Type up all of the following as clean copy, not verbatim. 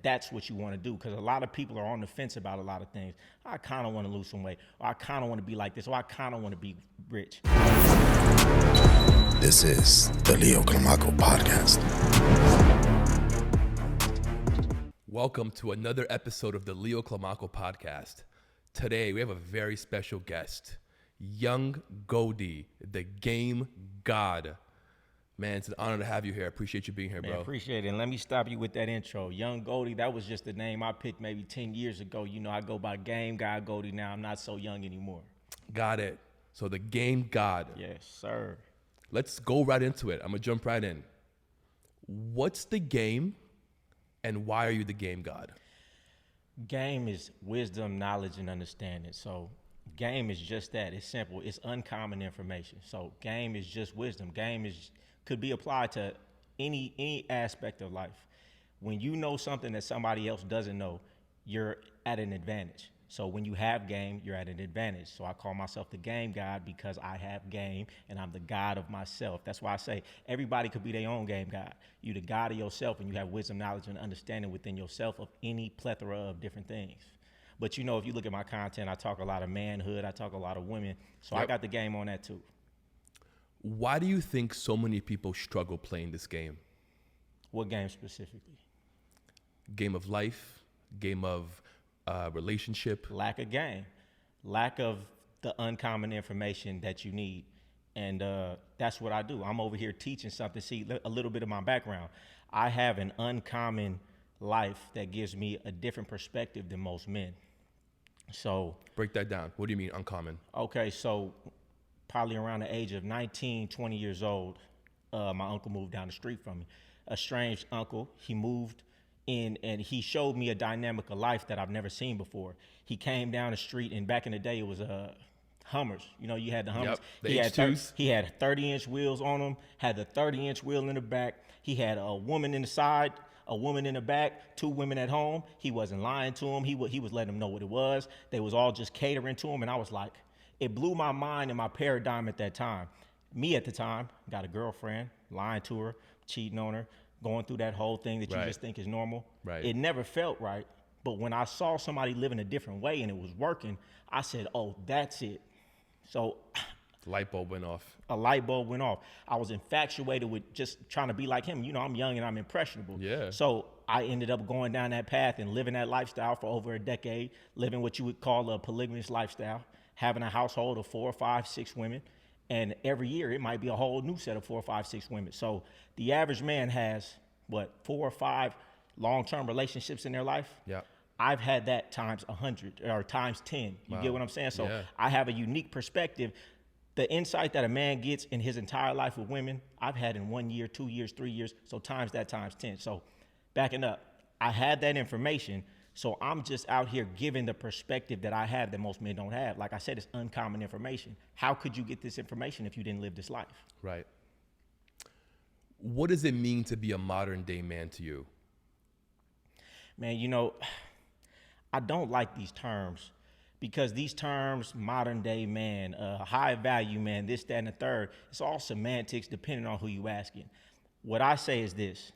that's what you want to do, because a lot of people are on the fence about a lot of things. I kind of want to lose some weight, or I kind of want to be like this, or I kind of want to be rich. This is the Leo Clamaco Podcast. Welcome to another episode of the Leo Clamaco Podcast. Today, we have a very special guest, Young Goldie, the game god. Man, it's an honor to have you here. I appreciate you being here, bro. Man, appreciate it. And let me stop you with that intro. Young Goldie, that was just the name I picked maybe 10 years ago. You know, I go by game-god-goldie now. I'm not so young anymore. Got it. So the game god. Yes, sir. Let's go right into it. I'm going to jump right in. What's the game and why are you the game god? Game is wisdom, knowledge, and understanding. So game is just that. It's simple. It's uncommon information. So game is just wisdom. Game could be applied to any aspect of life. When you know something that somebody else doesn't know, you're at an advantage. So when you have game, you're at an advantage. So I call myself the game god because I have game and I'm the god of myself. That's why I say everybody could be their own game god. You're the god of yourself and you have wisdom, knowledge, and understanding within yourself of any plethora of different things. But you know, if you look at my content, I talk a lot of manhood, I talk a lot of women. So I got the game on that too. Why do you think so many people struggle playing this game? What game specifically? Game of life, game of relationship. Lack of game, lack of the uncommon information that you need. And that's what I do. I'm over here teaching something. See, a little bit of my background. I have an uncommon life that gives me a different perspective than most men. So break that down. What do you mean uncommon? Okay, so probably around the age of 19, 20 years old, my uncle moved down the street from me. A strange uncle. He moved in and he showed me a dynamic of life that I've never seen before. He came down the street, and back in the day it was Hummers. You know, you had the Hummers. Yep, the H2s. He had 30-inch wheels on them, had the 30-inch wheel in the back. He had a woman in the side, a woman in the back, two women at home. He wasn't lying to them. He was letting them know what it was. They was all just catering to him, and I was like, it blew my mind and my paradigm at that time. Me at the time, got a girlfriend, lying to her, cheating on her, going through that whole thing that you just think is normal. Right. It never felt right. But when I saw somebody living a different way and it was working, I said, oh, that's it. So Light bulb went off. a light bulb went off. I was infatuated with just trying to be like him. You know, I'm young and I'm impressionable. Yeah. So I ended up going down that path and living that lifestyle for over a decade, living what you would call a polygamous lifestyle, having a household of 4, 5, 6 women. And every year it might be a whole new set of 4, 5, 6 women. So the average man has, 4 or 5 long-term relationships in their life? Yeah. I've had that times 100 or times 10. You get what I'm saying? So I have a unique perspective. The insight that a man gets in his entire life with women, I've had in 1 year, 2 years, 3 years. So times that times 10. So backing up, I had that information. So I'm just out here giving the perspective that I have that most men don't have. Like I said, it's uncommon information. How could you get this information if you didn't live this life? Right. What does it mean to be a modern day man to you? Man, you know, I don't like these terms because these terms, modern day man, high value man, this, that, and the third, it's all semantics depending on who you asking. What I say is this: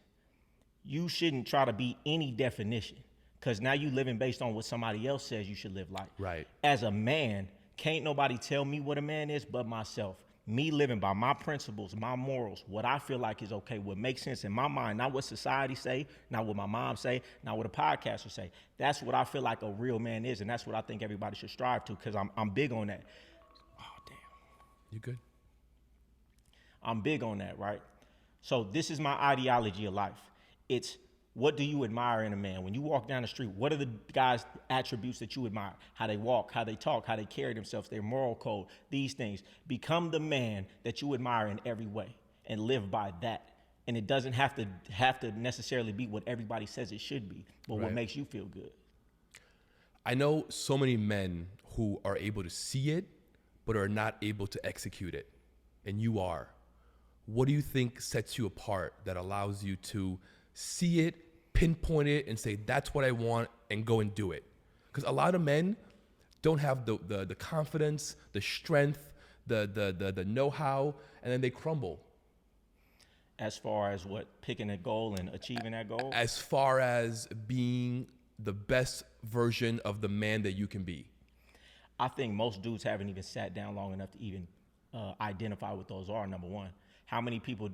you shouldn't try to be any definition, because now you living based on what somebody else says you should live like. Right. As a man, can't nobody tell me what a man is but myself. Me living by my principles, my morals, what I feel like is okay, what makes sense in my mind, not what society say, not what my mom say, not what a podcaster say. That's what I feel like a real man is, and that's what I think everybody should strive to, because I'm big on that. Oh, damn. You good? I'm big on that, right? So this is my ideology of life. It's, what do you admire in a man? When you walk down the street, what are the guys' attributes that you admire? How they walk, how they talk, how they carry themselves, their moral code, these things. Become the man that you admire in every way and live by that. And it doesn't have to necessarily be what everybody says it should be, but what makes you feel good. I know so many men who are able to see it, but are not able to execute it. And you are. What do you think sets you apart that allows you to see it, pinpoint it, and say, that's what I want, and go and do it? Because a lot of men don't have the confidence, the strength, the know-how, and then they crumble. As far as what, picking a goal and achieving that goal? As far as being the best version of the man that you can be. I think most dudes haven't even sat down long enough to even identify what those are, number one. How many people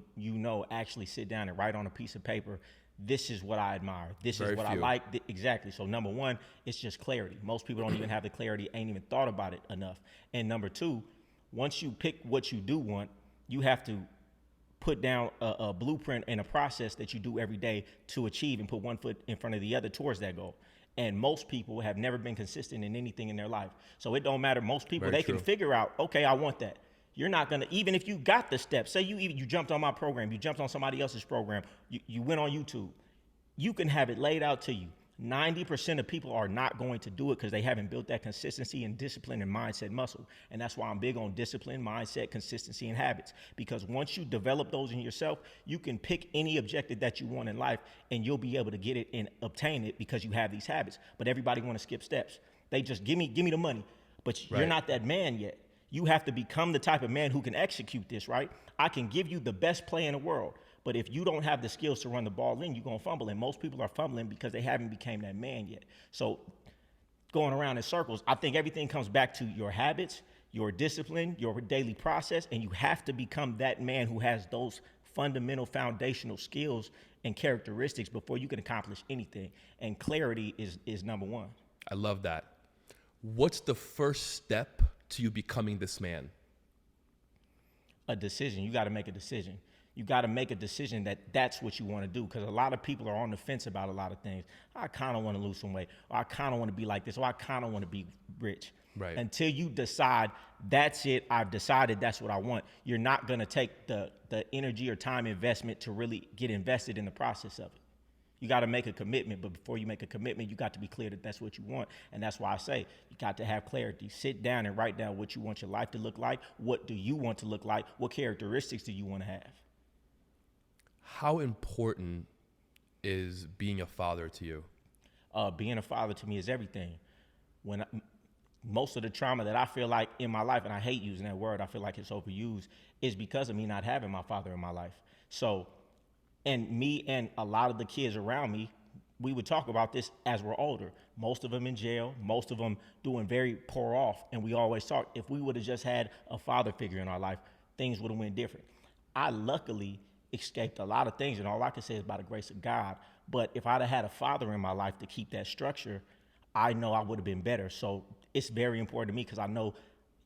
actually sit down and write on a piece of paper, this is what I admire, this Very is what few. I like, exactly. So number one, it's just clarity. Most people don't even have the clarity, ain't even thought about it enough. And number two, once you pick what you do want, you have to put down a blueprint and a process that you do every day to achieve and put one foot in front of the other towards that goal. And most people have never been consistent in anything in their life. So it don't matter. Most people, Very they true. can figure out, okay, I want that. You're not gonna, even if you got the steps, say you jumped on my program, you jumped on somebody else's program, you went on YouTube, you can have it laid out to you. 90% of people are not going to do it because they haven't built that consistency and discipline and mindset muscle. And that's why I'm big on discipline, mindset, consistency, and habits. Because once you develop those in yourself, you can pick any objective that you want in life and you'll be able to get it and obtain it because you have these habits. But everybody want to skip steps. They just give me the money, but you're not that man yet. You have to become the type of man who can execute this, right? I can give you the best play in the world, but if you don't have the skills to run the ball in, you're going to fumble. And most people are fumbling because they haven't become that man yet. So going around in circles, I think everything comes back to your habits, your discipline, your daily process, and you have to become that man who has those fundamental foundational skills and characteristics before you can accomplish anything. And clarity is number one. I love that. What's the first step to you becoming this man? A decision. You got to make a decision. You got to make a decision that that's what you want to do, because a lot of people are on the fence about a lot of things. I kind of want to lose some weight, or I kind of want to be like this, or I kind of want to be rich. Right. Until you decide, that's it, I've decided that's what I want, you're not going to take the energy or time investment to really get invested in the process of it. You got to make a commitment, but before you make a commitment, you got to be clear that that's what you want. And that's why I say you got to have clarity. Sit down and write down what you want your life to look like. What do you want to look like? What characteristics do you want to have? How important is being a father to you? Being a father to me is everything. Most of the trauma that I feel like in my life, and I hate using that word, I feel like it's overused, is because of me not having my father in my life. So, and me and a lot of the kids around me, we would talk about this as we're older. Most of them in jail, most of them doing very poor off. And we always talk, if we would have just had a father figure in our life, things would have went different. I luckily escaped a lot of things, and all I can say is by the grace of God. But if I'd have had a father in my life to keep that structure, I know I would have been better. So it's very important to me, because I know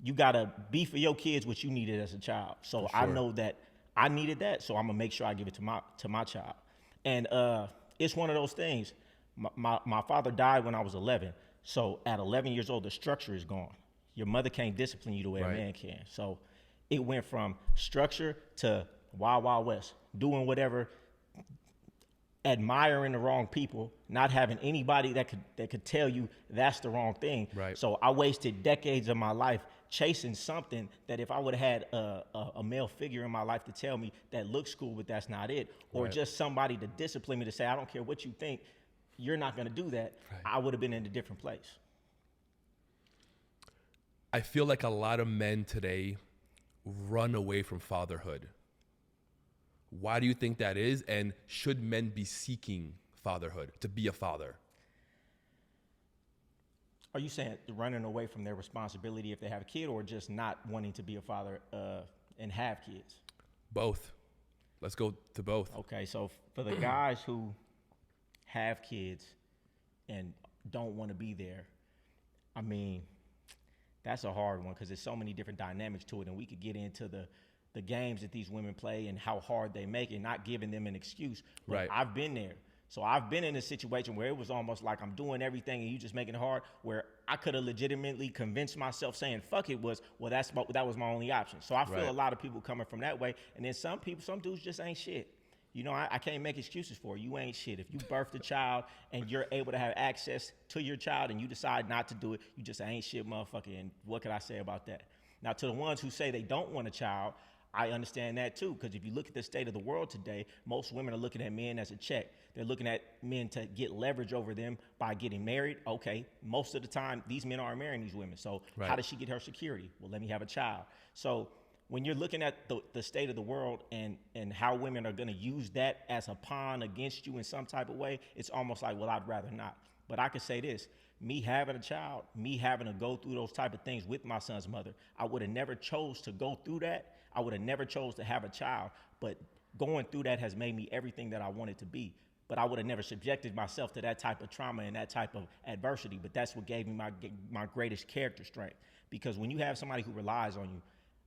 you gotta be for your kids what you needed as a child. So I know that I needed that, so I'm gonna make sure I give it to my child. And it's one of those things. My father died when I was 11. So at 11 years old, the structure is gone. Your mother can't discipline you the way a man can. So it went from structure to Wild Wild West, doing whatever, admiring the wrong people, not having anybody that could tell you that's the wrong thing. Right. So I wasted decades of my life chasing something that if I would have had a male figure in my life to tell me that looks cool, but that's not it, or just somebody to discipline me to say, I don't care what you think, you're not going to do that, I would have been in a different place. I feel like a lot of men today run away from fatherhood. Why do you think that is? And should men be seeking fatherhood, to be a father? Are you saying running away from their responsibility if they have a kid, or just not wanting to be a father and have kids? Both. Let's go to both. Okay, so for the guys who have kids and don't want to be there, I mean, that's a hard one, because there's so many different dynamics to it, and we could get into the games that these women play and how hard they make it, not giving them an excuse. But Right. I've been there. So I've been in a situation where it was almost like I'm doing everything and you just making it hard, where I could have legitimately convinced myself saying, fuck it, that was my only option. So I feel a lot of people coming from that way. And then some dudes just ain't shit. You know, I can't make excuses for you. You ain't shit. If you birthed a child and you're able to have access to your child and you decide not to do it, you just ain't shit, motherfucker. And what could I say about that? Now, to the ones who say they don't want a child, I understand that too, because if you look at the state of the world today, most women are looking at men as a check. They're looking at men to get leverage over them by getting married. Okay, most of the time, these men aren't marrying these women. So how does she get her security? Well, let me have a child. So when you're looking at the state of the world and how women are going to use that as a pawn against you in some type of way, it's almost like, well, I'd rather not. But I can say this, me having a child, me having to go through those type of things with my son's mother, I would have never chose to go through that. I would have never chose to have a child, but going through that has made me everything that I wanted to be. But I would have never subjected myself to that type of trauma and that type of adversity. But that's what gave me my greatest character strength. Because when you have somebody who relies on you,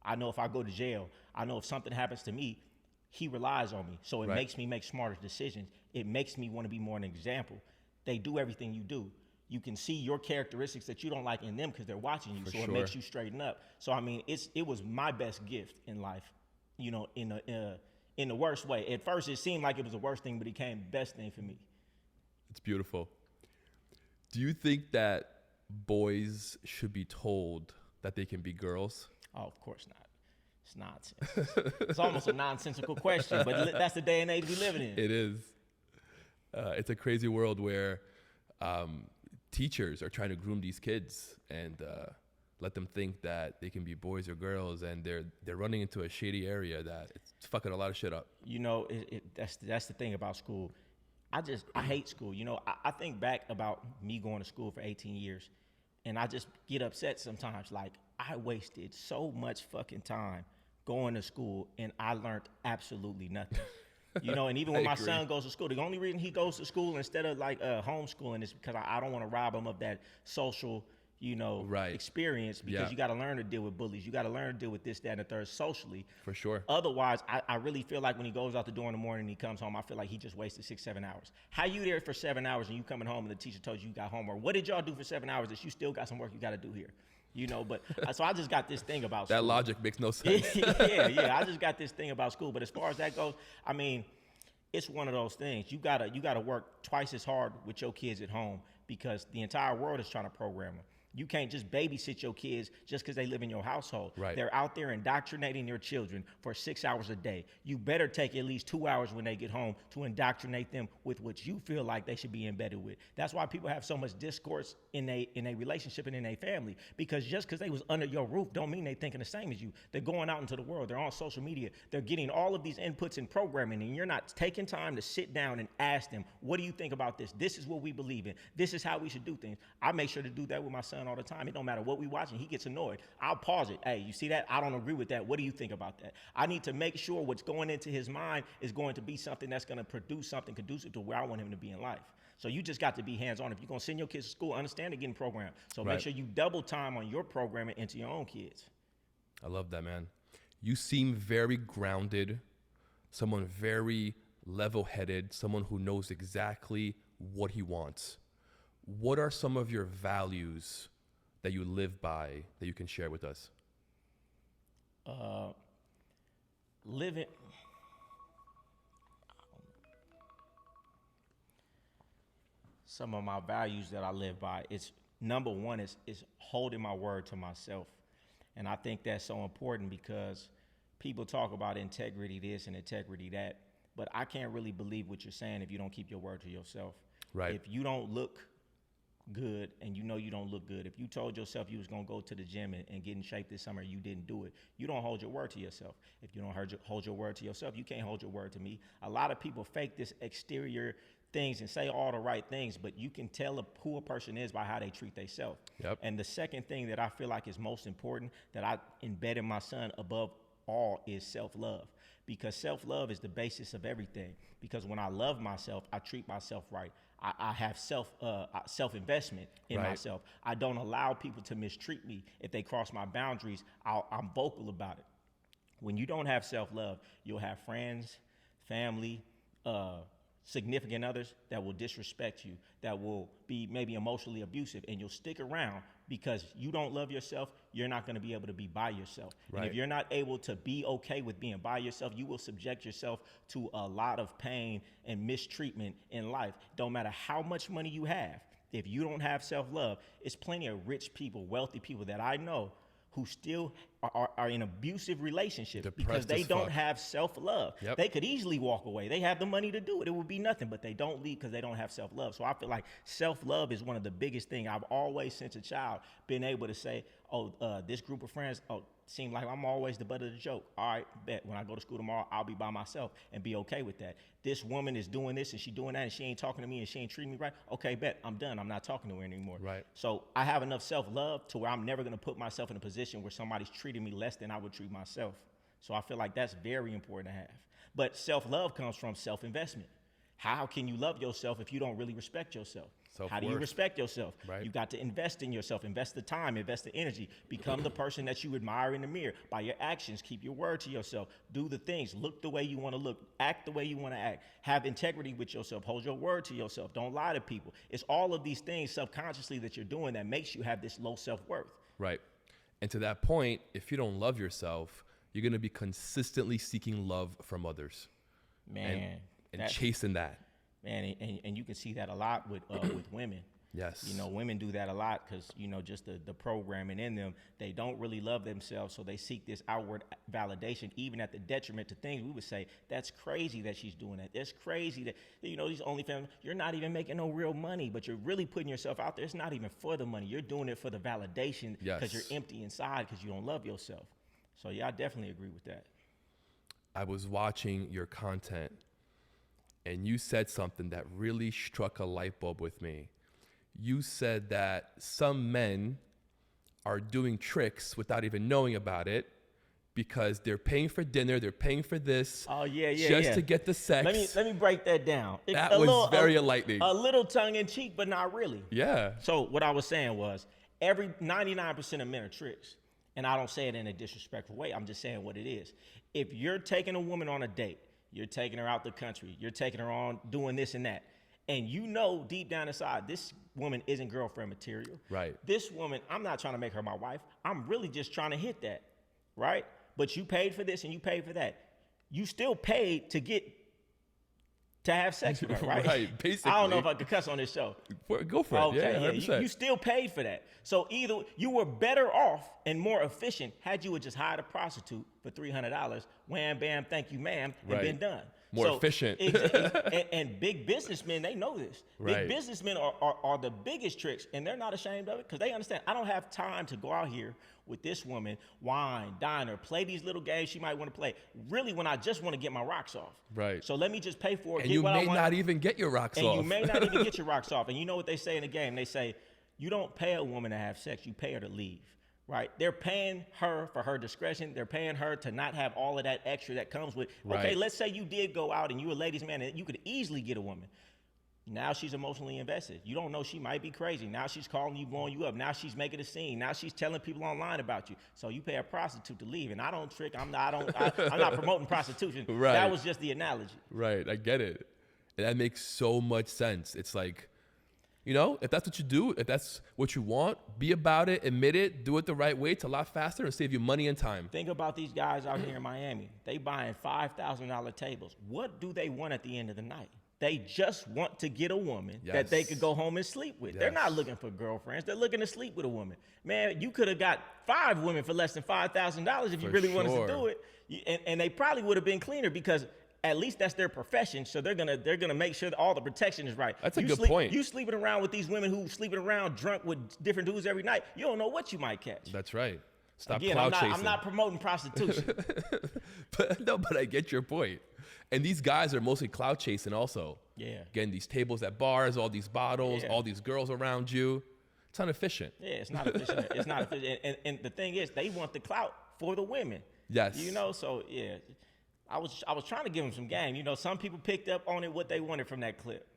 I know if I go to jail, I know if something happens to me, he relies on me. So it makes me make smarter decisions. It makes me want to be more an example. They do everything you do. You can see your characteristics that you don't like in them because they're watching you. So it makes you straighten up. So I mean, it was my best gift in life, you know, in the worst way. At first, it seemed like it was the worst thing, but it became the best thing for me. It's beautiful. Do you think that boys should be told that they can be girls? Oh, of course not. It's nonsense. It's almost a nonsensical question, but that's the day and age we're living in. It is. It's a crazy world where teachers are trying to groom these kids and let them think that they can be boys or girls, and they're running into a shady area that it's fucking a lot of shit up. You know, that's the thing about school. I hate school. You know, I think back about me going to school for 18 years, and I just get upset sometimes. Like, I wasted so much fucking time going to school, and I learned absolutely nothing. You know, and even when my son goes to school, the only reason he goes to school instead of like homeschooling is because I don't want to rob him of that social, you know, experience, because you got to learn to deal with bullies. You got to learn to deal with this, that, and the third socially. For sure. Otherwise, I really feel like when he goes out the door in the morning and he comes home, I feel like he just wasted 6-7 hours. How you there for 7 hours and you coming home and the teacher told you got homework? What did y'all do for 7 hours that you still got some work you got to do here? You know, but so I just got this thing about school. That logic makes no sense. yeah. I just got this thing about school. But as far as that goes, I mean, it's one of those things. You gotta work twice as hard with your kids at home because the entire world is trying to program them. You can't just babysit your kids just because they live in your household. Right. They're out there indoctrinating your children for 6 hours a day. You better take at least 2 hours when they get home to indoctrinate them with what you feel like they should be embedded with. That's why people have so much discourse in a relationship and in a family, because just because they was under your roof don't mean they thinking the same as you. They're going out into the world. They're on social media. They're getting all of these inputs and programming, and you're not taking time to sit down and ask them, what do you think about this? This is what we believe in. This is how we should do things. I make sure to do that with my son all the time. It don't matter what we watching. He gets annoyed. I'll pause it. Hey, you see that? I don't agree with that. What do you think about that? I need to make sure what's going into his mind is going to be something that's going to produce something conducive to where I want him to be in life. So you just got to be hands-on. If you're going to send your kids to school, understand they're getting programmed. So make sure you double time on your programming into your own kids. I love that, man. You seem very grounded, someone very level-headed, someone who knows exactly what he wants. What are some of your values that you live by that you can share with us? Some of my values that I live by, it's number one is holding my word to myself. And I think that's so important because people talk about integrity this and integrity that, but I can't really believe what you're saying if you don't keep your word to yourself. Right. If you don't look good and you know you don't look good, if you told yourself you was going to go to the gym and get in shape this summer, you didn't do it, you don't hold your word to yourself. If you don't hold your word to yourself, you can't hold your word to me. A lot of people fake this exterior things and say all the right things, but you can tell who a person is by how they treat themselves. And the second thing that I feel like is most important that I embed in my son above all is self-love, because self-love is the basis of everything. Because when I love myself, I treat myself right. I have self-investment in myself. I don't allow people to mistreat me. If they cross my boundaries, I'm vocal about it. When you don't have self-love, you'll have friends, family, significant others that will disrespect you, that will be maybe emotionally abusive, and you'll stick around because you don't love yourself. You're not going to be able to be by yourself. And if you're not able to be okay with being by yourself, you will subject yourself to a lot of pain and mistreatment in life. Don't matter how much money you have. If you don't have self-love, it's plenty of rich people, wealthy people that I know who still are in abusive relationships Depressed because they as don't fuck. have self-love. Yep. They could easily walk away. They have the money to do it. It would be nothing, but they don't leave because they don't have self-love. So I feel like self-love is one of the biggest things. I've always, since a child, been able to say, this group of friends, seem like I'm always the butt of the joke. All right, bet when I go to school tomorrow, I'll be by myself and be okay with that. This woman is doing this and she doing that and she ain't talking to me and she ain't treating me right. Okay, bet I'm done. I'm not talking to her anymore. Right. So I have enough self-love to where I'm never gonna put myself in a position where somebody's treating me less than I would treat myself. So I feel like that's very important to have. But self-love comes from self-investment. How can you love yourself if you don't really respect yourself? How do you respect yourself? Right. You got to invest in yourself, invest the time, invest the energy, become the person that you admire in the mirror by your actions. Keep your word to yourself. Do the things. Look the way you want to look. Act the way you want to act. Have integrity with yourself. Hold your word to yourself. Don't lie to people. It's all of these things subconsciously that you're doing that makes you have this low self-worth. Right. And to that point, if you don't love yourself, you're going to be consistently seeking love from others. Man. And chasing that. Man, and you can see that a lot with women. Yes. You know, women do that a lot because, you know, just the programming in them, they don't really love themselves. So they seek this outward validation, even at the detriment to things. We would say, that's crazy that she's doing that. That's crazy that, you know, these OnlyFans, you're not even making no real money, but you're really putting yourself out there. It's not even for the money. You're doing it for the validation because you're empty inside because you don't love yourself. So, yeah, I definitely agree with that. I was watching your content and you said something that really struck a light bulb with me. You said that some men are doing tricks without even knowing about it because they're paying for dinner, they're paying for this, just to get the sex. Let me break that down. That was very enlightening. A little tongue in cheek, but not really. Yeah. So what I was saying was, 99% of men are tricks, and I don't say it in a disrespectful way. I'm just saying what it is. If you're taking a woman on a date, you're taking her out the country, you're taking her on doing this and that, and you know deep down inside this woman isn't girlfriend material. Right. This woman, I'm not trying to make her my wife. I'm really just trying to hit that, right? But you paid for this and you paid for that. You still paid to have sex with her, right? Right, basically. I don't know if I could cuss on this show. Go for it. Okay, Yeah, yeah. You still paid for that. So either you were better off and more efficient had you would just hired a prostitute for $300, wham, bam, thank you, ma'am, and been done. More efficient. and big businessmen, they know this. Right. Big businessmen are the biggest tricks, and they're not ashamed of it because they understand, I don't have time to go out here with this woman, wine, dine her, play these little games she might want to play. Really, when I just want to get my rocks off. Right. So let me just pay for it, and get you what I may want. not even get your rocks off. And you may not even get your rocks off. And you know what they say in the game? They say, you don't pay a woman to have sex, you pay her to leave. Right? They're paying her for her discretion. They're paying her to not have all of that extra that comes with, okay, let's say you did go out and you a ladies' man and you could easily get a woman. Now she's emotionally invested. You don't know, she might be crazy. Now she's calling you, blowing you up. Now she's making a scene. Now she's telling people online about you. So you pay a prostitute to leave. And I don't trick. I'm not promoting prostitution. Right. That was just the analogy. Right. I get it. And that makes so much sense. It's like, you know, if that's what you do, if that's what you want, be about it, admit it, do it the right way. It's a lot faster and save you money and time. Think about these guys out here in Miami. They buying $5,000 tables. What do they want at the end of the night? They just want to get a woman that they could go home and sleep with. They're not looking for girlfriends. They're looking to sleep with a woman. Man, you could have got 5 women for less than $5,000 if you really wanted to do it. And they probably would have been cleaner because at least that's their profession. So they're gonna make sure that all the protection is right. That's a good point. You sleeping around with these women who sleeping around drunk with different dudes every night. You don't know what you might catch. That's right. Stop Again, clout chasing. I'm not promoting prostitution. but I get your point. And these guys are mostly clout chasing also. Yeah. Getting these tables at bars, all these bottles, all these girls around you. It's inefficient. Yeah, it's not efficient. It's not efficient. And the thing is, they want the clout for the women. Yes. You know, so yeah. I was trying to give them some game. You know, some people picked up on it what they wanted from that clip.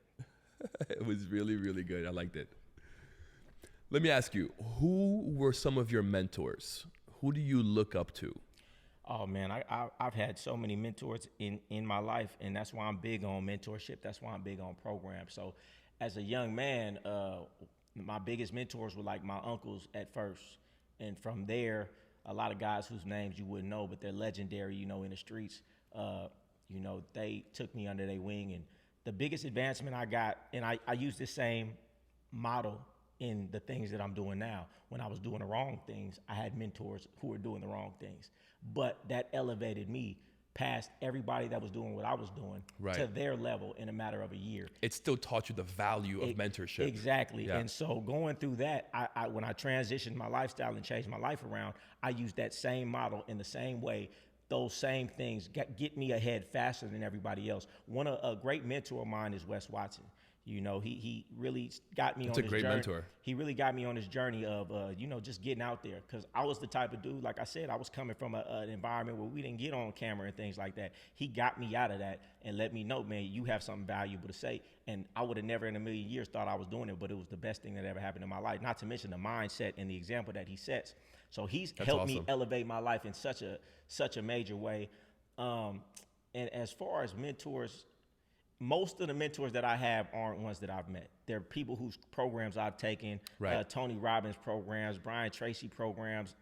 It was really, really good. I liked it. Let me ask you, who were some of your mentors? Who do you look up to? Oh man, I've had so many mentors in my life, and that's why I'm big on mentorship. That's why I'm big on programs. So as a young man, my biggest mentors were like my uncles at first. And from there, a lot of guys whose names you wouldn't know, but they're legendary, you know, in the streets. You know, they took me under their wing. And the biggest advancement I got, and I use this same model in the things that I'm doing now. When I was doing the wrong things, I had mentors who were doing the wrong things. But that elevated me past everybody that was doing what I was doing to their level in a matter of a year. It still taught you the value of mentorship. Exactly. Yeah. And so going through that, I when I transitioned my lifestyle and changed my life around, I used that same model in the same way. Those same things get me ahead faster than everybody else. A great mentor of mine is Wes Watson. You know, he really got me on this journey. That's a great mentor. He really got me on this journey of, just getting out there. Because I was the type of dude, like I said, I was coming from an environment where we didn't get on camera and things like that. He got me out of that and let me know, man, you have something valuable to say. And I would have never in a million years thought I was doing it, but it was the best thing that ever happened in my life. Not to mention the mindset and the example that he sets. So he's helped me elevate my life in such a major way. And as far as mentors, most of the mentors that I have aren't ones that I've met. They're people whose programs I've taken, Tony Robbins programs, Brian Tracy programs.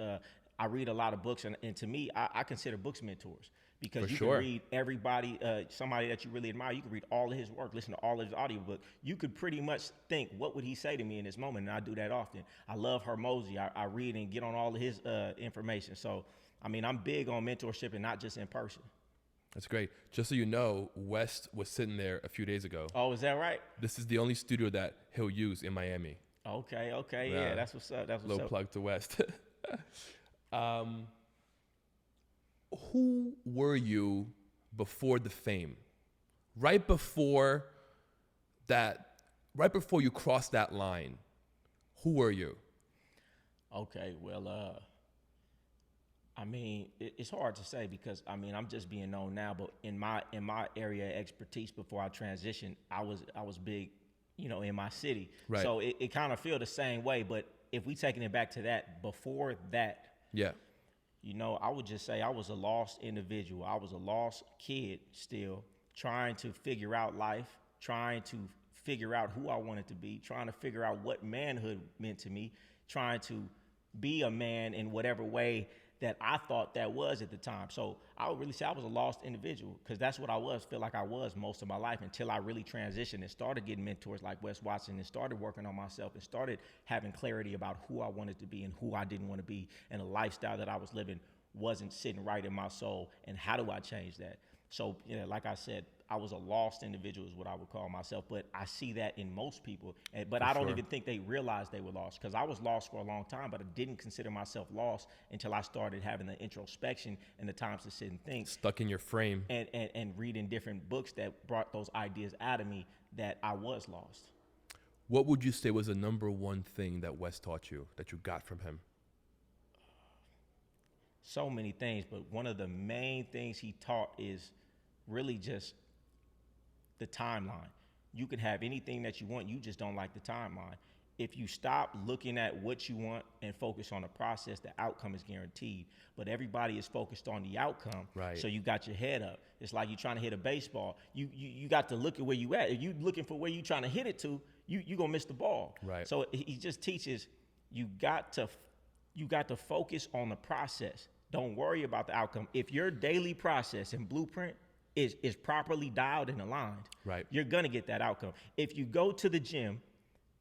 I read a lot of books, and to me, I consider books mentors because can read everybody, somebody that you really admire. You can read all of his work, listen to all of his audiobook. You could pretty much think, what would he say to me in this moment? And I do that often. I love Hormozy. I read and get on all of his information. So, I mean, I'm big on mentorship and not just in person. That's great. Just so you know, West was sitting there a few days ago. Oh, is that right? This is the only studio that he'll use in Miami. Okay. Yeah, that's what's up. Little plug to West. Who were you before the fame? Right before you crossed that line, who were you? Okay, well, I mean, it's hard to say because I mean I'm just being known now, but in my area of expertise before I transitioned, I was big, in my city. Right. So it kind of feel the same way. But if we taking it back to that, before that, I would just say I was a lost individual. I was a lost kid still trying to figure out life, trying to figure out who I wanted to be, trying to figure out what manhood meant to me, trying to be a man in whatever way that I thought that was at the time. So I would really say I was a lost individual because that's what I feel like I was most of my life until I really transitioned and started getting mentors like Wes Watson and started working on myself and started having clarity about who I wanted to be and who I didn't want to be, and the lifestyle that I was living wasn't sitting right in my soul, and how do I change that? So, like I said, I was a lost individual is what I would call myself, but I see that in most people. But I don't even think they realized they were lost because I was lost for a long time, but I didn't consider myself lost until I started having the introspection and the times to sit and think. Stuck in your frame. And reading different books that brought those ideas out of me that I was lost. What would you say was the number one thing that Wes taught you that you got from him? So many things, but one of the main things he taught is really just the timeline. You can have anything that you want, you just don't like the timeline. If you stop looking at what you want and focus on the process, the outcome is guaranteed. But everybody is focused on the outcome, so you got your head up. It's like you're trying to hit a baseball. You got to look at where you at. If you looking for where you trying to hit it to, you gonna miss the ball. Right. So he just teaches you got to focus on the process. Don't worry about the outcome. If your daily process and blueprint is properly dialed and aligned, you're gonna get that outcome. If you go to the gym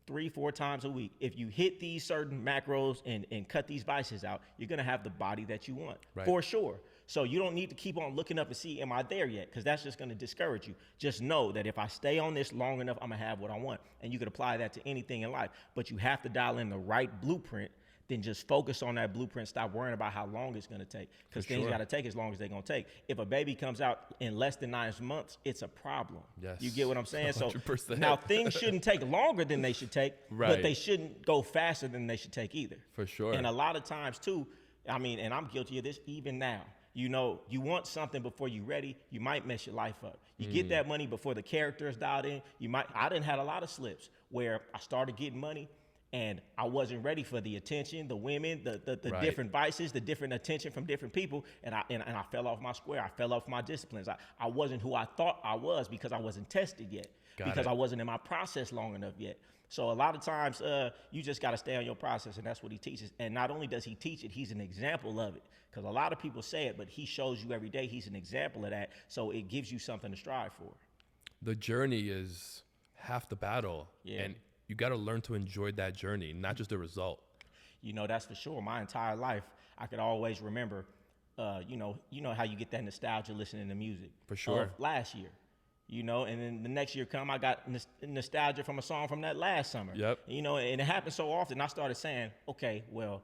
3-4 times a week, if you hit these certain macros and cut these vices out, you're gonna have the body that you want, for sure. So you don't need to keep on looking up and see, am I there yet? Because that's just gonna discourage you. Just know that if I stay on this long enough, I'm gonna have what I want. And you can apply that to anything in life, but you have to dial in the right blueprint. Then just focus on that blueprint. Stop worrying about how long it's going to take, because things got to take as long as they're going to take. If a baby comes out in less than 9 months, it's a problem. Yes. You get what I'm saying? 100%. So now things shouldn't take longer than they should take, but they shouldn't go faster than they should take either. For sure. And a lot of times too, I mean, and I'm guilty of this even now. You want something before you're ready, you might mess your life up. You get that money before the character is dialed in. I didn't have a lot of slips where I started getting money and I wasn't ready for the attention, the women, the different vices, the different attention from different people, and I fell off my square. I fell off my disciplines. I wasn't who I thought I was because I wasn't tested yet, I wasn't in my process long enough yet. So a lot of times you just got to stay on your process, and that's what he teaches. And not only does he teach it, he's an example of it, because a lot of people say it, but he shows you every day. He's an example of that, so it gives you something to strive for. The journey is half the battle, and you got to learn to enjoy that journey, not just the result. You know, that's for sure. My entire life, I could always remember, you know how you get that nostalgia listening to music. For sure. Of last year, you know, and then the next year come, I got nostalgia from a song from that last summer. Yep. You know, and it happened so often, I started saying, okay, well,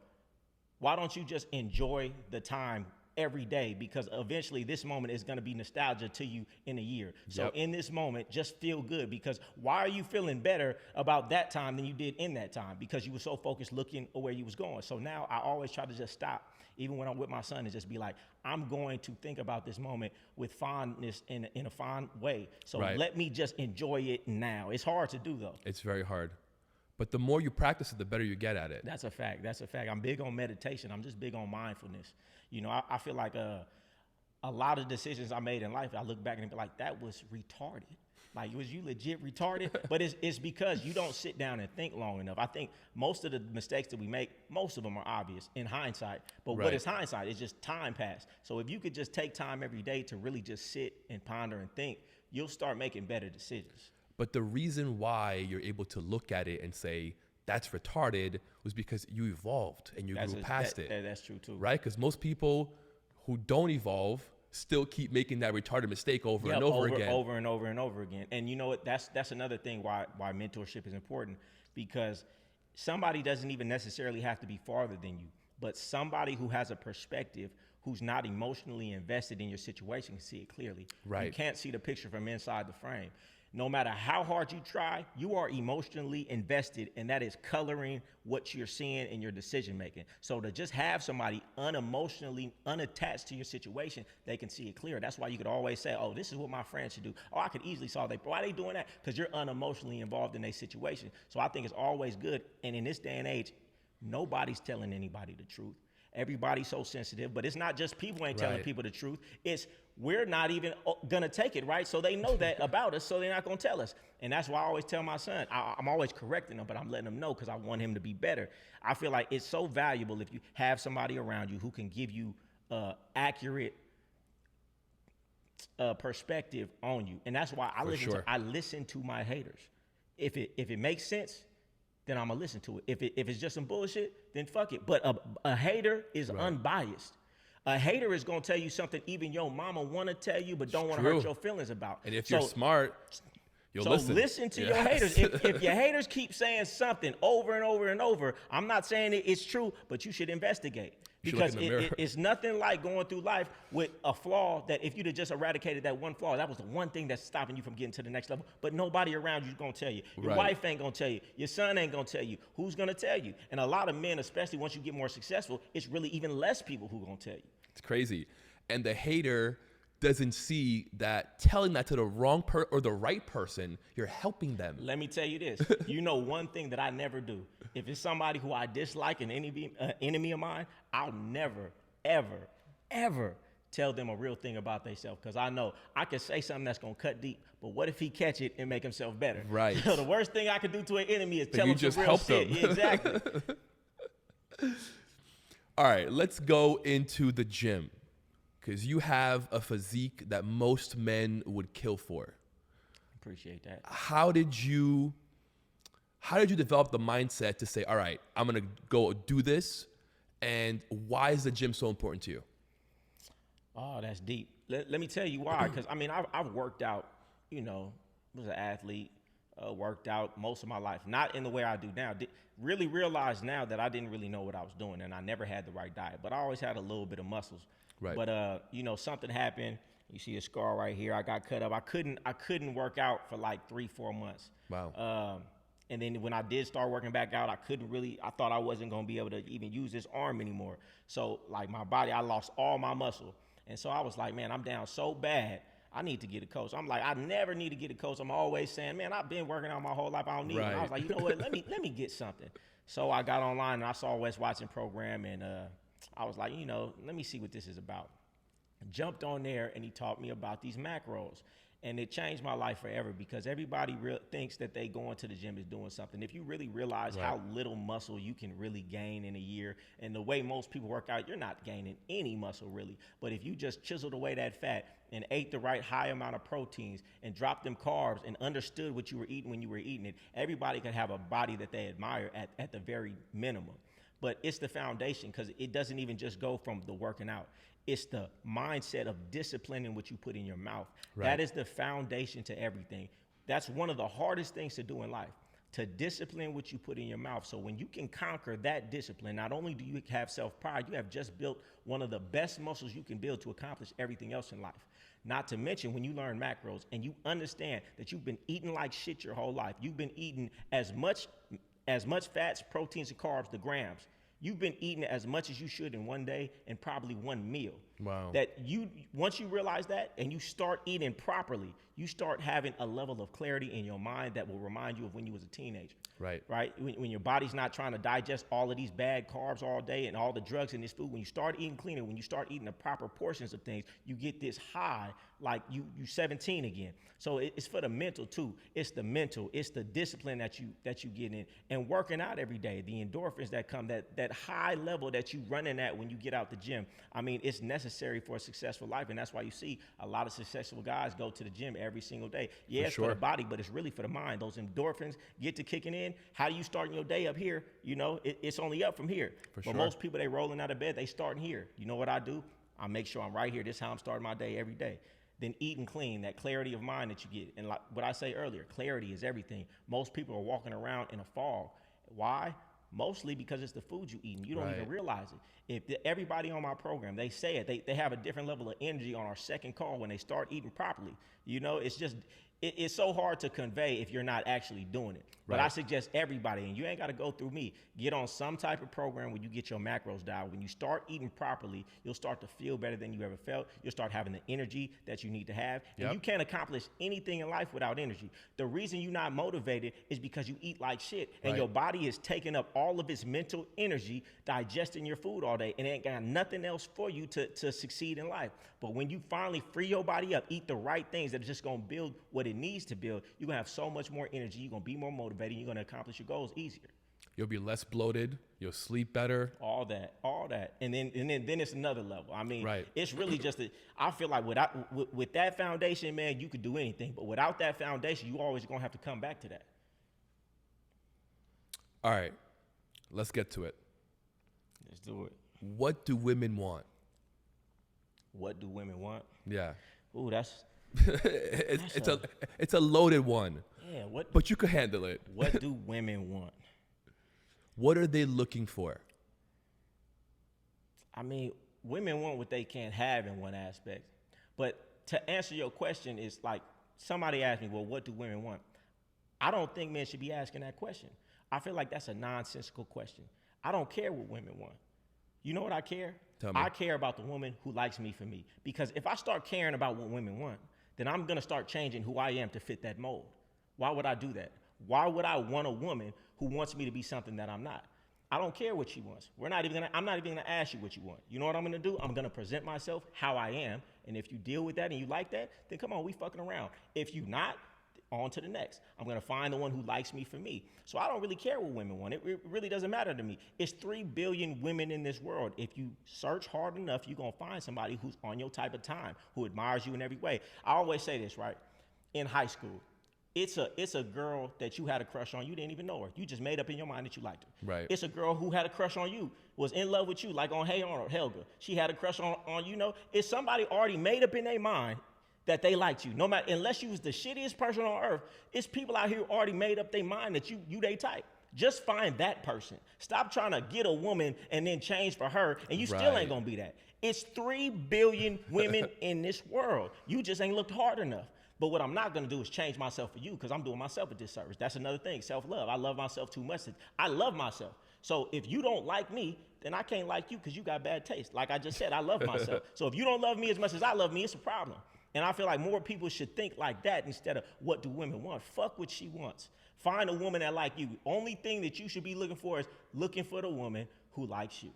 why don't you just enjoy the time every day? Because eventually this moment is going to be nostalgia to you in a year. So in this moment, just feel good, because why are you feeling better about that time than you did in that time? Because you were so focused looking at where you was going. So now I always try to just stop, even when I'm with my son, and just be like, I'm going to think about this moment with fondness in a fond way. So let me just enjoy it now. It's hard to do, though. It's very hard. But the more you practice it, the better you get at it. That's a fact. That's a fact. I'm big on meditation. I'm just big on mindfulness. You know, I feel like a lot of decisions I made in life, I look back and be like, that was retarded. Like, was you legit retarded? But it's because you don't sit down and think long enough. I think most of the mistakes that we make, most of them are obvious in hindsight. But what is hindsight? It's just time passed. So if you could just take time every day to really just sit and ponder and think, you'll start making better decisions. But the reason why you're able to look at it and say, that's retarded, was because you evolved and you grew past it. That's true too. Right? Because most people who don't evolve still keep making that retarded mistake over and over again. Over and over and over again. And you know what? That's another thing why mentorship is important, because somebody doesn't even necessarily have to be farther than you, but somebody who has a perspective, who's not emotionally invested in your situation, can see it clearly. Right. You can't see the picture from inside the frame. No matter how hard you try, you are emotionally invested, and that is coloring what you're seeing in your decision making. So to just have somebody unemotionally unattached to your situation, they can see it clear. That's why you could always say, oh, this is what my friend should do. Oh, I could easily solve that. Why are they doing that? Because you're unemotionally involved in their situation. So I think it's always good. And in this day and age, nobody's telling anybody the truth. Everybody's so sensitive, but it's not just people ain't telling people the truth. It's we're not even gonna take it, right? So they know that about us, so they're not gonna tell us. And that's why I always tell my son, I'm always correcting him, but I'm letting him know because I want him to be better. I feel like it's so valuable if you have somebody around you who can give you accurate perspective on you. And that's why I listen to my haters. If it makes sense, then I'm gonna listen to it. If it's just some bullshit, then fuck it. But a hater is unbiased. A hater is gonna tell you something even your mama wanna tell you, but don't wanna hurt your feelings about. And if you're smart, you'll listen. So listen to your haters. If your haters keep saying something over and over and over, I'm not saying it's true, but you should investigate. Because it's nothing like going through life with a flaw that if you'd have just eradicated that one flaw, that was the one thing that's stopping you from getting to the next level. But nobody around you is going to tell you. Your wife ain't going to tell you. Your son ain't going to tell you. Who's going to tell you? And a lot of men, especially once you get more successful, it's really even less people who are going to tell you. It's crazy. And the hater doesn't see that telling that to the wrong or the right person, you're helping them. Let me tell you this. You know one thing that I never do. If it's somebody who I dislike, an enemy of mine, I'll never, ever, ever tell them a real thing about themselves, because I know I can say something that's going to cut deep, but what if he catch it and make himself better? Right. So the worst thing I can do to an enemy is tell him some real shit. Yeah, exactly. All right, let's go into the gym, because you have a physique that most men would kill for. Appreciate that. How did you develop the mindset to say, all right, I'm going to go do this? And why is the gym so important to you? Oh, that's deep. Let me tell you why. Because, I mean, I've worked out, you know, was an athlete, worked out most of my life. Not in the way I do now. Really realized now that I didn't really know what I was doing, and I never had the right diet. But I always had a little bit of muscles. Right. But, you know, something happened. You see a scar right here. I got cut up. I couldn't work out for like 3-4 months. Wow. And then when I did start working back out, I thought I wasn't going to be able to even use this arm anymore. So like my body, I lost all my muscle. And so I was like, man, I'm down so bad. I need to get a coach. I'm like, I never need to get a coach. I'm always saying, man, I've been working out my whole life. I don't need it. I was like, you know what? Let me get something. So I got online and I saw Wes Watson program, and I was like, you know, let me see what this is about. Jumped on there and he taught me about these macros. And it changed my life forever because everybody thinks that they going to the gym is doing something. If you really realize how little muscle you can really gain in a year, and the way most people work out, you're not gaining any muscle really. But if you just chiseled away that fat and ate the right high amount of proteins and dropped them carbs and understood what you were eating when you were eating it, everybody could have a body that they admire at the very minimum. But it's the foundation because it doesn't even just go from the working out. It's the mindset of disciplining what you put in your mouth. Right. That is the foundation to everything. That's one of the hardest things to do in life, to discipline what you put in your mouth. So when you can conquer that discipline, not only do you have self-pride, you have just built one of the best muscles you can build to accomplish everything else in life. Not to mention when you learn macros and you understand that you've been eating like shit your whole life. You've been eating as much fats, proteins, and carbs, the grams. You've been eating as much as you should in one day and probably one meal. Wow. That once you realize that and you start eating properly, you start having a level of clarity in your mind that will remind you of when you was a teenager. Right. Right? When your body's not trying to digest all of these bad carbs all day and all the drugs in this food, when you start eating cleaner, when you start eating the proper portions of things, you get this high like you 17 again. So it's for the mental too. It's the mental, it's the discipline that you get in, and working out every day, the endorphins that come, that high level that you running at when you get out the gym. I mean, it's necessary for a successful life, and that's why you see a lot of successful guys go to the gym every single day. Yeah, it's for the body, but it's really for the mind. Those endorphins get to kicking in. How do you starting your day up here? You know, it's only up from here. But most people, they rolling out of bed, they starting here. You know what I do? I make sure I'm right here. This is how I'm starting my day every day. Then eating clean, that clarity of mind that you get. And like what I say earlier, clarity is everything. Most people are walking around in a fog. Why? Mostly because it's the food you eat and you don't even realize it. Everybody on my program, they say it. They have a different level of energy on our second call when they start eating properly. You know, it's just, it's so hard to convey if you're not actually doing it. But I suggest everybody, and you ain't got to go through me, get on some type of program where you get your macros dialed. When you start eating properly, you'll start to feel better than you ever felt. You'll start having the energy that you need to have. And you can't accomplish anything in life without energy. The reason you're not motivated is because you eat like shit. And your body is taking up all of its mental energy digesting your food all day, and it ain't got nothing else for you to succeed in life. But when you finally free your body up, eat the right things that are just going to build what it needs to build, you're going to have so much more energy. You're going to be more motivated. You're going to accomplish your goals easier. You'll be less bloated. You'll sleep better. All that. And then it's another level. I mean, it's really just I feel like with that foundation, man, you could do anything. But without that foundation, you always going to have to come back to that. All right. Let's get to it. Let's do it. What do women want? What do women want? Yeah. Ooh, that's it's a loaded one. Yeah, but you could handle it. What do women want? What are they looking for? I mean, women want what they can't have in one aspect. But to answer your question is like, somebody asked me, well, what do women want? I don't think men should be asking that question. I feel like that's a nonsensical question. I don't care what women want. You know what I care? Tell me. I care about the woman who likes me for me. Because if I start caring about what women want, then I'm going to start changing who I am to fit that mold. Why would I do that? Why would I want a woman who wants me to be something that I'm not? I don't care what she wants. I'm not even going to ask you what you want. You know what I'm going to do? I'm going to present myself how I am. And if you deal with that and you like that, then come on, we fucking around. If you not, on to the next. I'm going to find the one who likes me for me. So I don't really care what women want. It really doesn't matter to me. It's 3 billion women in this world. If you search hard enough, you're going to find somebody who's on your type of time, who admires you in every way. I always say this, right? In high school, it's a girl that you had a crush on. You didn't even know her. You just made up in your mind that you liked her. Right. It's a girl who had a crush on you, was in love with you, like on Hey Arnold, Helga. She had a crush on you know. It's somebody already made up in their mind that they liked you. No matter, unless you was the shittiest person on earth, it's people out here already made up their mind that you they type. Just find that person. Stop trying to get a woman and then change for her, and you still ain't gonna be that. It's 3 billion women in this world. You just ain't looked hard enough. But what I'm not gonna do is change myself for you, because I'm doing myself a disservice. That's another thing, self-love. I love myself too much. I love myself. So if you don't like me, then I can't like you because you got bad taste. Like I just said, I love myself. So if you don't love me as much as I love me, it's a problem. And I feel like more people should think like that instead of what do women want. Fuck what she wants. Find a woman that like you. Only thing that you should be looking for is looking for the woman who likes you.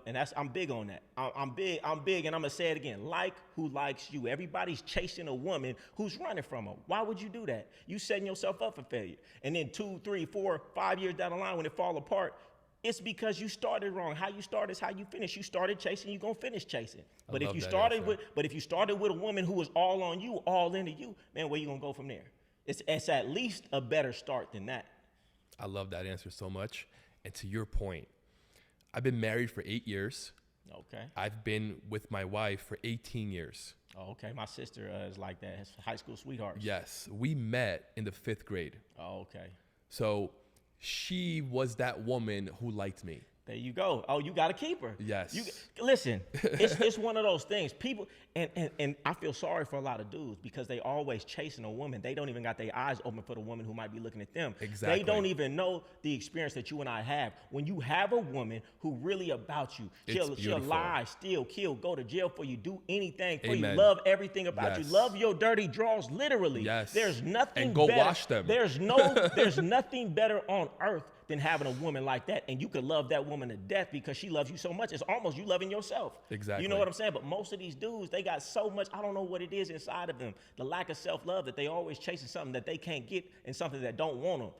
And I'm big on that. I'm big, and I'm gonna say it again. Like who likes you. Everybody's chasing a woman who's running from them. Why would you do that? You setting yourself up for failure. And then 2, 3, 4, 5 years down the line when it fall apart, it's because you started wrong. How you start is how you finish. You started chasing, you're gonna finish chasing. But if you started with a woman who was all on you, all into you, man, where you gonna go from there? It's at least a better start than that. I love that answer so much. And to your point, I've been married for 8 years. Okay. I've been with my wife for 18 years. Oh, okay. My sister is like that. It's high school sweethearts. Yes. We met in the 5th grade. Oh, okay. So she was that woman who liked me. There you go. Oh, you got to keep her. Yes. Listen, it's one of those things. People, and I feel sorry for a lot of dudes because they always chasing a woman. They don't even got their eyes open for the woman who might be looking at them. Exactly. They don't even know the experience that you and I have. When you have a woman who really about you, she'll lie, steal, kill, go to jail for you, do anything for Amen. you, love everything about Yes. you, love your dirty draws, literally. Yes. There's nothing and go better. wash them. There's nothing better on earth than having a woman like that. And you could love that woman to death because she loves you so much. It's almost you loving yourself. Exactly. You know what I'm saying? But most of these dudes, they got so much, I don't know what it is inside of them, the lack of self-love that they always chasing something that they can't get and something that don't want them.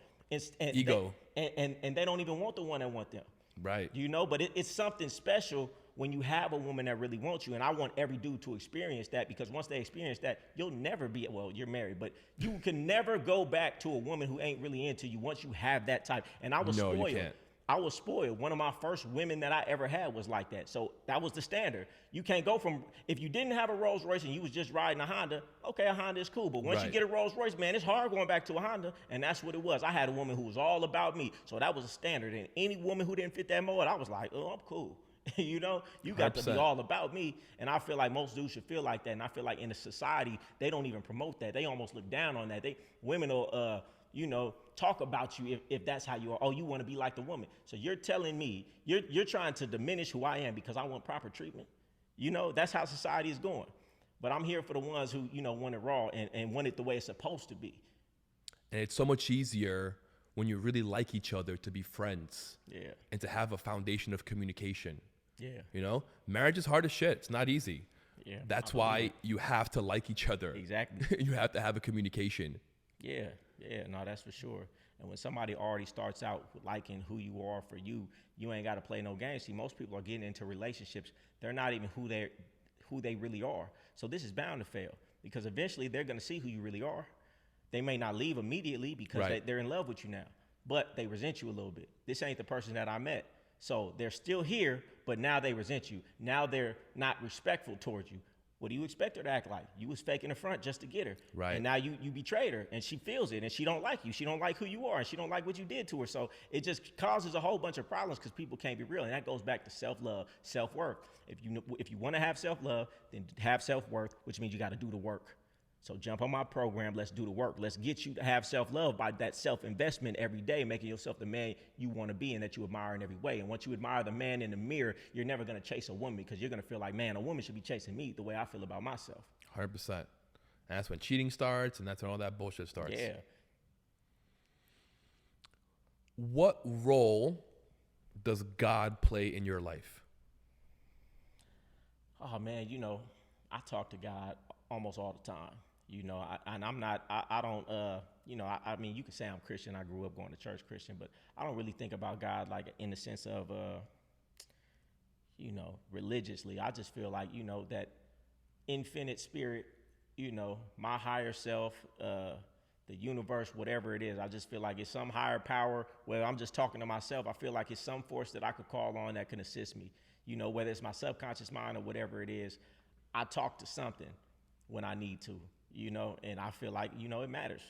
And Ego. And they don't even want the one that want them. Right. But it's something special when you have a woman that really wants you. And I want every dude to experience that, because once they experience that, you'll never be, well, you're married, but you can never go back to a woman who ain't really into you once you have that type. And I was spoiled. You can't. I was spoiled. One of my first women that I ever had was like that. So that was the standard. You can't go from, if you didn't have a Rolls Royce and you was just riding a Honda, okay, a Honda is cool. But once you Right. get a Rolls Royce, man, it's hard going back to a Honda. And that's what it was. I had a woman who was all about me. So that was a standard. And any woman who didn't fit that mold, I was like, oh, I'm cool. You got to be 100%. all about me. And I feel like most dudes should feel like that. And I feel like in a society, they don't even promote that. They almost look down on that. Women will, talk about you if that's how you are. Oh, you want to be like the woman. So you're telling me, you're trying to diminish who I am because I want proper treatment. That's how society is going. But I'm here for the ones who, want it raw and want it the way it's supposed to be. And it's so much easier when you really like each other to be friends. Yeah. And to have a foundation of communication. Yeah. Marriage is hard as shit. It's not easy. Yeah. That's why you have to like each other. Exactly. You have to have a communication. Yeah, no, that's for sure. And when somebody already starts out liking who you are for you, you ain't got to play no games. See, most people are getting into relationships. They're not even who they really are. So this is bound to fail because eventually they're going to see who you really are. They may not leave immediately because Right. they're in love with you now, but they resent you a little bit. This ain't the person that I met. So they're still here, but now they resent you. Now they're not respectful towards you. What do you expect her to act like? You was faking the front just to get her. Right. And now you betrayed her and she feels it and she don't like you. She don't like who you are and she don't like what you did to her. So it just causes a whole bunch of problems because people can't be real. And that goes back to self-love, self-worth. If you want to have self-love, then have self-worth, which means you got to do the work. So jump on my program. Let's do the work. Let's get you to have self-love by that self-investment every day, making yourself the man you want to be and that you admire in every way. And once you admire the man in the mirror, you're never going to chase a woman because you're going to feel like, man, a woman should be chasing me the way I feel about myself. 100%. And that's when cheating starts and that's when all that bullshit starts. Yeah. What role does God play in your life? Oh, man, I talk to God almost all the time. I mean, you could say I'm Christian. I grew up going to church Christian, but I don't really think about God like in the sense of, religiously. I just feel like, that infinite spirit, my higher self, the universe, whatever it is. I just feel like it's some higher power where I'm just talking to myself. I feel like it's some force that I could call on that can assist me, whether it's my subconscious mind or whatever it is. I talk to something when I need to, and I feel like, it matters,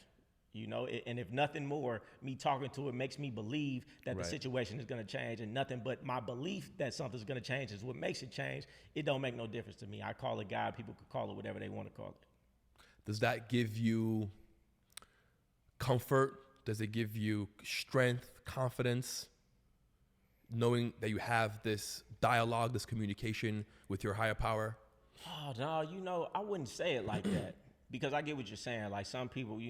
and if nothing more, me talking to it makes me believe that Right. the situation is going to change, and nothing but my belief that something's going to change is what makes it change. It don't make no difference to me. I call it God. People could call it whatever they want to call it. Does that give you comfort? Does it give you strength, confidence, knowing that you have this dialogue, this communication with your higher power? Oh, no, I wouldn't say it like that because I get what you're saying. Like some people,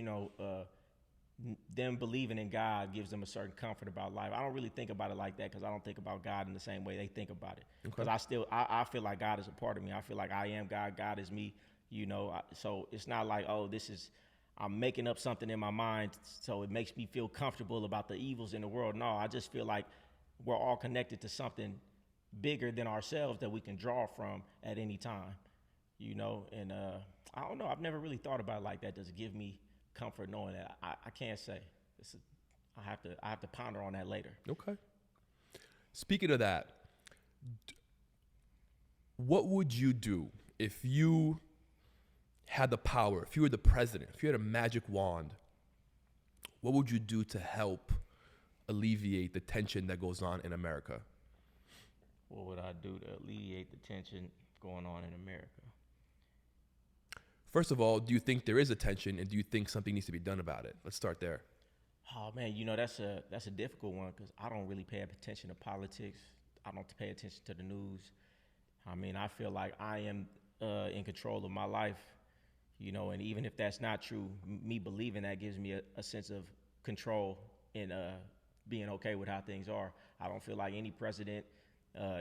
them believing in God gives them a certain comfort about life. I don't really think about it like that because I don't think about God in the same way they think about it. Because I feel like God is a part of me. I feel like I am God. God is me. So it's not like, I'm making up something in my mind so it makes me feel comfortable about the evils in the world. No, I just feel like we're all connected to something bigger than ourselves that we can draw from at any time. And I don't know. I've never really thought about it like that. Does it give me comfort knowing that? I can't say. I have to ponder on that later. Okay. Speaking of that, what would you do if you had the power, if you were the president, if you had a magic wand? What would you do to help alleviate the tension that goes on in America? What would I do to alleviate the tension going on in America? First of all, do you think there is a tension, and do you think something needs to be done about it? Let's start there. Oh man, that's a difficult one because I don't really pay attention to politics. I don't pay attention to the news. I mean, I feel like I am in control of my life, and even if that's not true, me believing that gives me a sense of control and being okay with how things are. I don't feel like any president,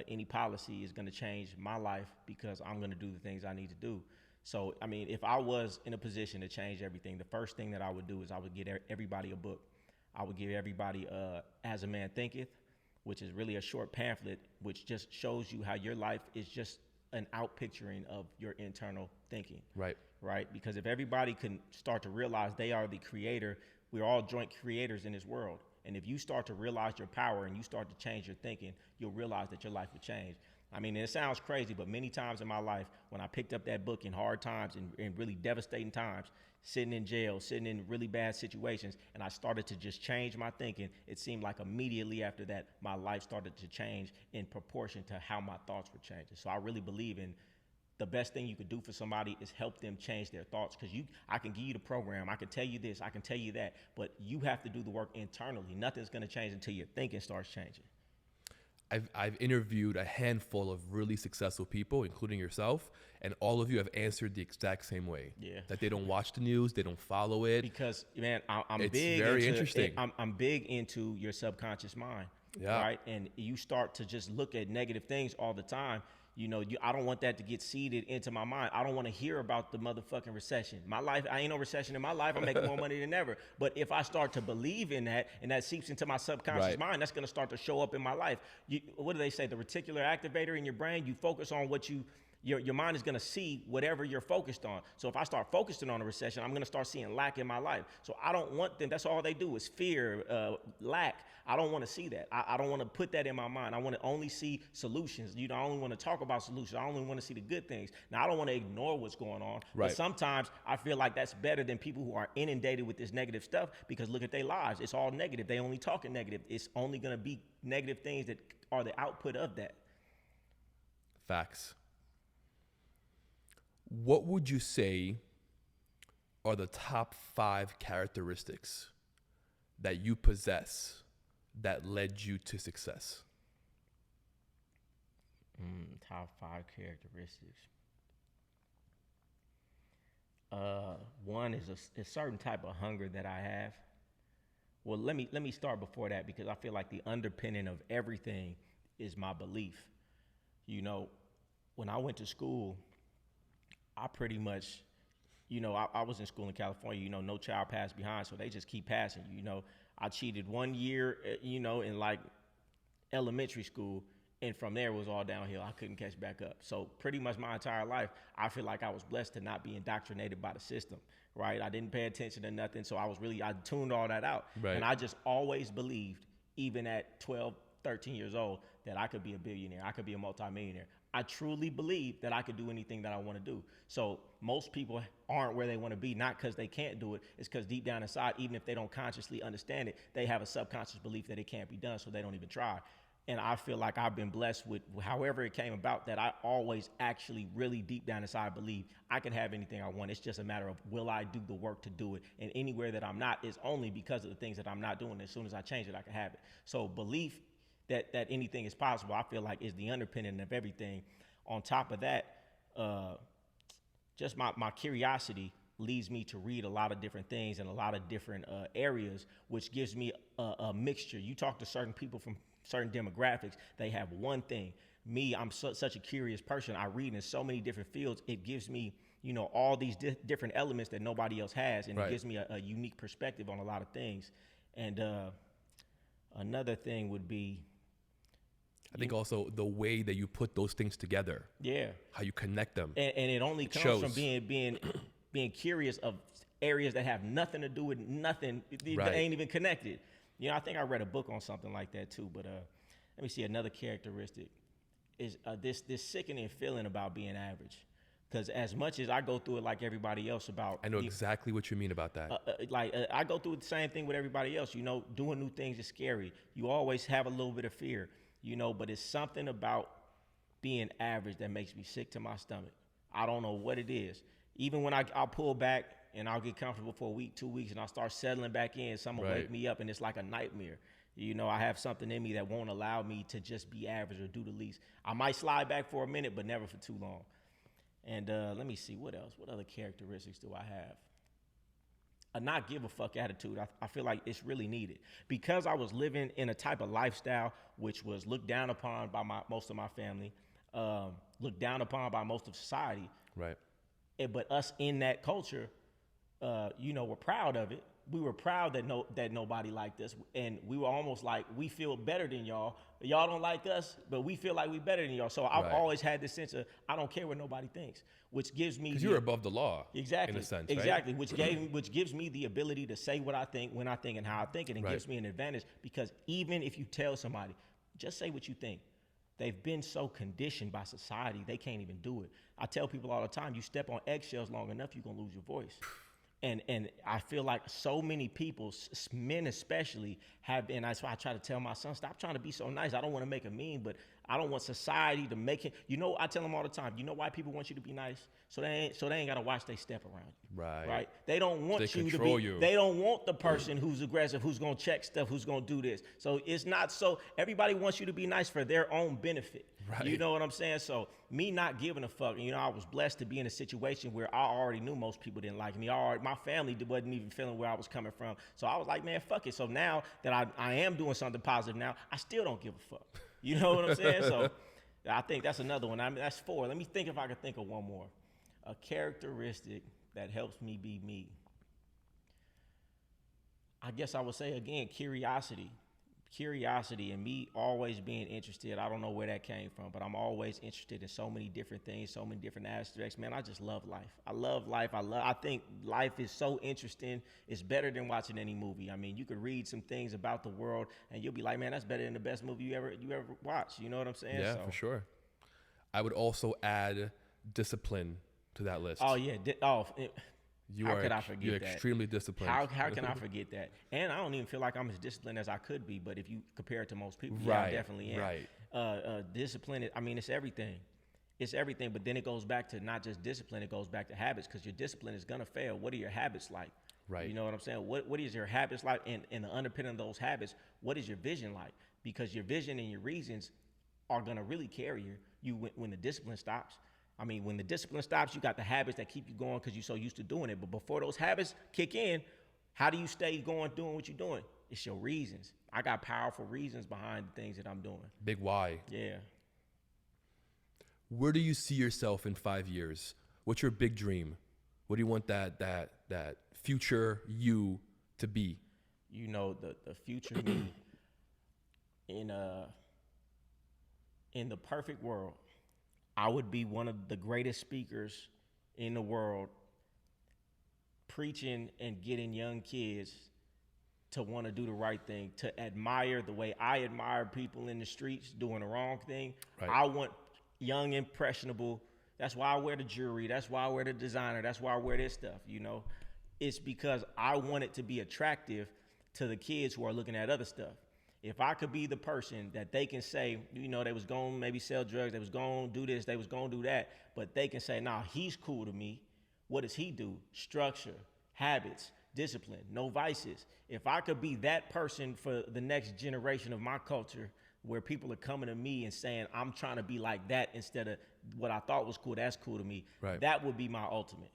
any policy is going to change my life because I'm going to do the things I need to do. So, I mean, if I was in a position to change everything, the first thing that I would do is I would get everybody a book. I would give everybody As a Man Thinketh, which is really a short pamphlet, which just shows you how your life is just an outpicturing of your internal thinking. Right. Because if everybody can start to realize they are the creator, we're all joint creators in this world. And if you start to realize your power and you start to change your thinking, you'll realize that your life will change. I mean, it sounds crazy, but many times in my life, when I picked up that book in hard times and really devastating times, sitting in jail, sitting in really bad situations, and I started to just change my thinking, it seemed like immediately after that, my life started to change in proportion to how my thoughts were changing. So I really believe in the best thing you could do for somebody is help them change their thoughts. Because I can give you the program, I can tell you this, I can tell you that, but you have to do the work internally. Nothing's going to change until your thinking starts changing. I've interviewed a handful of really successful people, including yourself, and all of you have answered the exact same way. Yeah. That they don't watch the news, they don't follow it. Because, man, It's very interesting. I'm big into your subconscious mind. Yeah. Right? And you start to just look at negative things all the time. I don't want that to get seeded into my mind. I don't want to hear about the motherfucking recession. My life, I ain't no recession in my life. I'm making more money than ever. But if I start to believe in that and that seeps into my subconscious mind, that's going to start to show up in my life. What do they say? The reticular activator in your brain, you focus on what your mind is going to see whatever you're focused on. So if I start focusing on a recession, I'm going to start seeing lack in my life. So I don't want them. That's all they do is fear, lack. I don't want to see that. I don't want to put that in my mind. I want to only see solutions. I only want to talk about solutions. I only want to see the good things. Now, I don't want to ignore what's going on. Right. But sometimes I feel like that's better than people who are inundated with this negative stuff because look at their lives. It's all negative. They only talking negative. It's only going to be negative things that are the output of that. Facts. What would you say are the top 5 characteristics that you possess that led you to success? Top 5 characteristics. One is a certain type of hunger that I have. Well, let me start before that because I feel like the underpinning of everything is my belief. When I went to school, I pretty much, I was in school in California, no child passed behind, so they just keep passing. I cheated 1 year, in like elementary school, and from there it was all downhill. I couldn't catch back up. So pretty much my entire life, I feel like I was blessed to not be indoctrinated by the system, right? I didn't pay attention to nothing, so I tuned all that out. Right. And I just always believed, even at 12, 13 years old, that I could be a billionaire, I could be a multimillionaire. I truly believe that I could do anything that I want to do. So most people aren't where they want to be, not because they can't do it. It's because deep down inside, even if they don't consciously understand it, they have a subconscious belief that it can't be done, so they don't even try. And I feel like I've been blessed with however it came about that I always actually really deep down inside believe I can have anything I want. It's just a matter of will I do the work to do it? And anywhere that I'm not is only because of the things that I'm not doing. As soon as I change it, I can have it. So belief that anything is possible, I feel like is the underpinning of everything. On top of that, just my curiosity leads me to read a lot of different things in a lot of different areas, which gives me a mixture. You talk to certain people from certain demographics, they have one thing. Me, I'm such a curious person. I read in so many different fields. It gives me, you know, all these different elements that nobody else has, and it gives me a unique perspective on a lot of things. And another thing would be, I think also the way that you put those things together. Yeah. How you connect them. And it only comes from being curious of areas that have nothing to do with nothing. They ain't even connected. You know, I think I read a book on something like that too. But let me see, another characteristic is this sickening feeling about being average. Because as much as I go through it like everybody else about... I know exactly what you mean about that. I go through the same thing with everybody else. You know, doing new things is scary. You always have a little bit of fear, you know, but it's something about being average that makes me sick to my stomach. I don't know what it is. Even when I'll pull back and I'll get comfortable for a week, 2 weeks, and I'll start settling back in, someone will wake me up and it's like a nightmare. You know, I have something in me that won't allow me to just be average or do the least. I might slide back for a minute, but never for too long. And let me see, what else? What other characteristics do I have? A not give a fuck attitude. I feel like it's really needed. Because I was living in a type of lifestyle which was looked down upon by most of my family, looked down upon by most of society. Right. But us in that culture, you know, we're proud of it. We were proud that nobody liked us, and we were almost like, we feel better than y'all. Y'all don't like us, but we feel like we better than y'all. So I've always had this sense of, I don't care what nobody thinks, which gives me... Because you're above the law, exactly, in a sense, exactly, right? which gives me the ability to say what I think, when I think, and how I think, and it gives me an advantage, because even if you tell somebody, just say what you think, they've been so conditioned by society, they can't even do it. I tell people all the time, you step on eggshells long enough, you're going to lose your voice. And I feel like so many people, men especially, have been. That's why I try to tell my son, stop trying to be so nice. I don't want to make a mean, but I don't want society to make it. You know, I tell them all the time, you know why people want you to be nice? So they ain't got to watch they step around you. Right. They don't want you to be. They don't want the person who's aggressive, who's going to check stuff, who's going to do this. So it's not so. Everybody wants you to be nice for their own benefit. Right. You know what I'm saying? So me not giving a fuck, you know, I was blessed to be in a situation where I already knew most people didn't like me. My family wasn't even feeling where I was coming from. So I was like, man, fuck it. So now that I am doing something positive now, I still don't give a fuck. You know what I'm saying? So I think that's another one. I mean, that's 4. Let me think if I can think of one more. A characteristic that helps me be me. I guess I would say, again, curiosity. Curiosity and me always being interested. I don't know where that came from, but I'm always interested in so many different things, so many different aspects. Man, I just love life. I love life. I think life is so interesting. It's better than watching any movie. I mean, you could read some things about the world and you'll be like, man, that's better than the best movie you ever watched. You know what I'm saying? Yeah, for sure. I would also add discipline to that list. Oh yeah. How could I forget that? You're extremely disciplined. How can I forget that? And I don't even feel like I'm as disciplined as I could be, but if you compare it to most people, yeah, I definitely am. Right. Discipline, I mean, it's everything. It's everything, but then it goes back to not just discipline, it goes back to habits, because your discipline is going to fail. What are your habits like? Right. You know what I'm saying? What is your habits like? And the underpinning of those habits, what is your vision like? Because your vision and your reasons are going to really carry you when the discipline stops. I mean, when the discipline stops, you got the habits that keep you going because you're so used to doing it. But before those habits kick in, how do you stay going doing what you're doing? It's your reasons. I got powerful reasons behind the things that I'm doing. Big why. Yeah. Where do you see yourself in 5 years? What's your big dream? What do you want that future you to be? You know, the future me in the perfect world, I would be one of the greatest speakers in the world, preaching and getting young kids to want to do the right thing, to admire the way I admire people in the streets doing the wrong thing. Right. I want young, impressionable. That's why I wear the jewelry. That's why I wear the designer. That's why I wear this stuff, you know. It's because I want it to be attractive to the kids who are looking at other stuff. If I could be the person that they can say, you know, they was going to maybe sell drugs, they was going to do this, they was going to do that, but they can say, nah, he's cool to me. What does he do? Structure, habits, discipline, no vices. If I could be that person for the next generation of my culture, where people are coming to me and saying, I'm trying to be like that instead of what I thought was cool, that's cool to me, right, that would be my ultimate.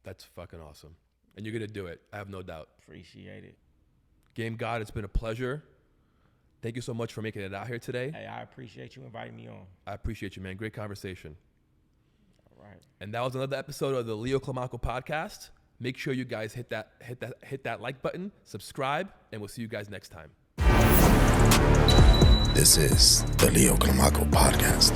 That's fucking awesome. And you're going to do it. I have no doubt. Appreciate it. Game God, it's been a pleasure. Thank you so much for making it out here today. Hey, I appreciate you inviting me on. I appreciate you, man. Great conversation. All right. And that was another episode of the Leo Climaco podcast. Make sure you guys hit that like button, subscribe, and we'll see you guys next time. This is the Leo Climaco podcast.